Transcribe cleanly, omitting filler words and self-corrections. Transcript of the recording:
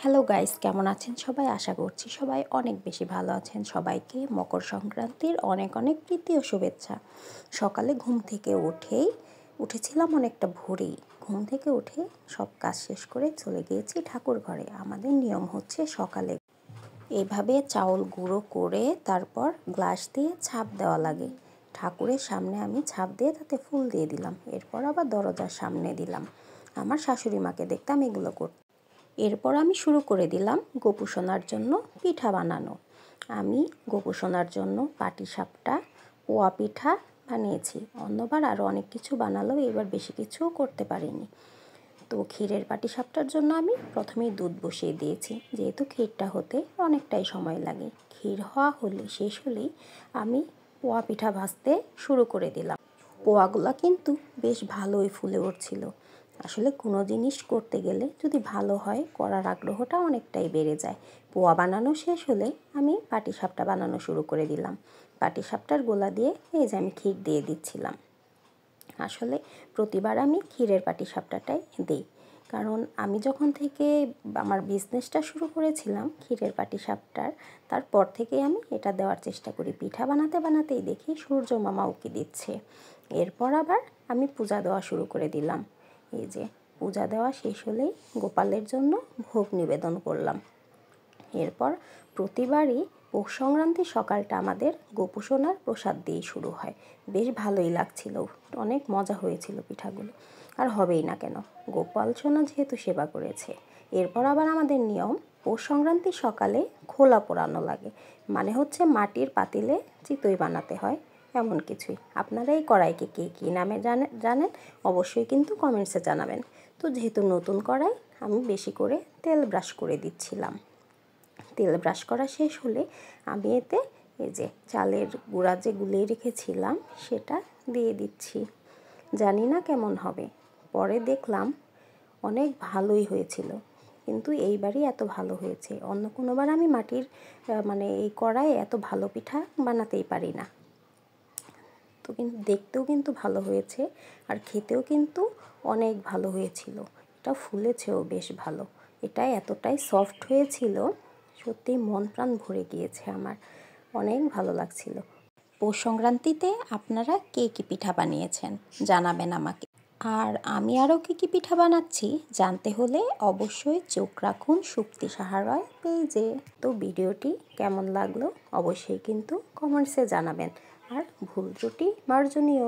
Hello guys, কেমন আছেন সবাই? আশা করছি সবাই অনেক বেশি ভালো আছেন। সবাইকে মকর সংক্রান্তির অনেক অনেক প্রীতি ও শুভেচ্ছা। সকালে ঘুম থেকে উঠেছিলাম অনেকটা ভোরেই। ঘুম থেকে উঠে সব কাজ শেষ করে চলে গিয়েছি ঠাকুর ঘরে। আমাদের নিয়ম হচ্ছে সকালে এভাবে চাউল গুঁড়ো করে তারপর গ্লাস দিয়ে ছাপ দেওয়া লাগে। ঠাকুরের সামনে আমি ছাপ দিয়ে তাতে ফুল দিয়ে দিলাম। এরপর আবার দরজার সামনে দিলাম। আমার শাশুড়ি মাকে দেখতাম এগুলো করতে। এরপর আমি শুরু করে দিলাম গোপু সোনার জন্য পিঠা বানানো। আমি গোপু সোনার জন্য পাটিসাপটা, পোয়া পিঠা বানিয়েছি। অন্যবার আরও অনেক কিছু বানালেও এবার বেশি কিছু করতে পারিনি। তো ক্ষীরের পাটিসাপটার জন্য আমি প্রথমেই দুধ বসিয়ে দিয়েছি, যেহেতু ক্ষীরটা হতে অনেকটাই সময় লাগে। ক্ষীর শেষ হলেই আমি পোয়া পিঠা ভাজতে শুরু করে দিলাম। পোয়াগুলা কিন্তু বেশ ভালোই ফুলে উঠছিল। আসলে কোনো জিনিস করতে গেলে যদি ভালো হয়, করার আগ্রহটা অনেকটাই বেড়ে যায়। পোয়া বানানো শেষ হলে আমি পাটিসাপটা বানানো শুরু করে দিলাম। পাটিসাপটার গোলা দিয়ে এই যে আমি ক্ষীর দিয়ে দিচ্ছিলাম। আসলে প্রতিবার আমি ক্ষীরের পাটিসাপটাটাই দিই, কারণ আমি যখন থেকে আমার বিজনেসটা শুরু করেছিলাম ক্ষীরের পাটিসাপটার, তারপর থেকেই আমি এটা দেওয়ার চেষ্টা করি। পিঠা বানাতে বানাতেই দেখি সূর্য মামা উকি দিচ্ছে। এরপর আবার আমি পূজা দেওয়া শুরু করে দিলাম। এই যে পূজা দেওয়া শেষ হলেই গোপালের জন্য ভোগ নিবেদন করলাম। এরপর প্রতিবারই পৌষ সংক্রান্তির সকালটা আমাদের গোপু সোনার প্রসাদ দিয়েই শুরু হয়। বেশ ভালোই লাগছিল, অনেক মজা হয়েছিল পিঠাগুলো। আর হবেই না কেন, গোপাল সোনা যেহেতু সেবা করেছে। এরপর আবার আমাদের নিয়ম, পৌষ সংক্রান্তির সকালে খোলা পোড়ানো লাগে। মানে হচ্ছে মাটির পাতিলে চিতই বানাতে হয়, এমন কিছুই। আপনারা এই কড়াইকে কে কী নামে জানেন অবশ্যই কিন্তু কমেন্টসে জানাবেন। তো যেহেতু নতুন কড়াই, আমি বেশি করে তেল ব্রাশ করে দিচ্ছিলাম। তেল ব্রাশ করা শেষ হলে আমি এতে এই যে চালের গুঁড়া যে গুলিয়ে রেখেছিলাম সেটা দিয়ে দিচ্ছি। জানি না কেমন হবে, পরে দেখলাম অনেক ভালোই হয়েছিল। কিন্তু এইবারই এত ভালো হয়েছে। অন্য কোনোবার আমি মাটির এই কড়াইয়ে এত ভালো পিঠা বানাতেই পারি না। তো কিন্তু দেখতেও কিন্তু ভালো হয়েছে, আর খেতেও কিন্তু অনেক ভালো হয়েছিল। এটা ফুলেছেও বেশ ভালো। এটা এতটাই সফট হয়েছিল, সত্যিই মন প্রাণ ভরে গিয়েছে আমার। অনেক ভালো লাগছিল। পৌষ সংক্রান্তিতে আপনারা কে কী পিঠা বানিয়েছেন জানাবেন আমাকে। আর আমি আরও কী পিঠা বানাচ্ছি জানতে হলে অবশ্যই চোখ রাখুন সুপ্তি সাহার পেজে। তো ভিডিওটি কেমন লাগলো অবশ্যই কিন্তু কমেন্টসে জানাবেন, আর ভুল ত্রুটি মার্জনীয়।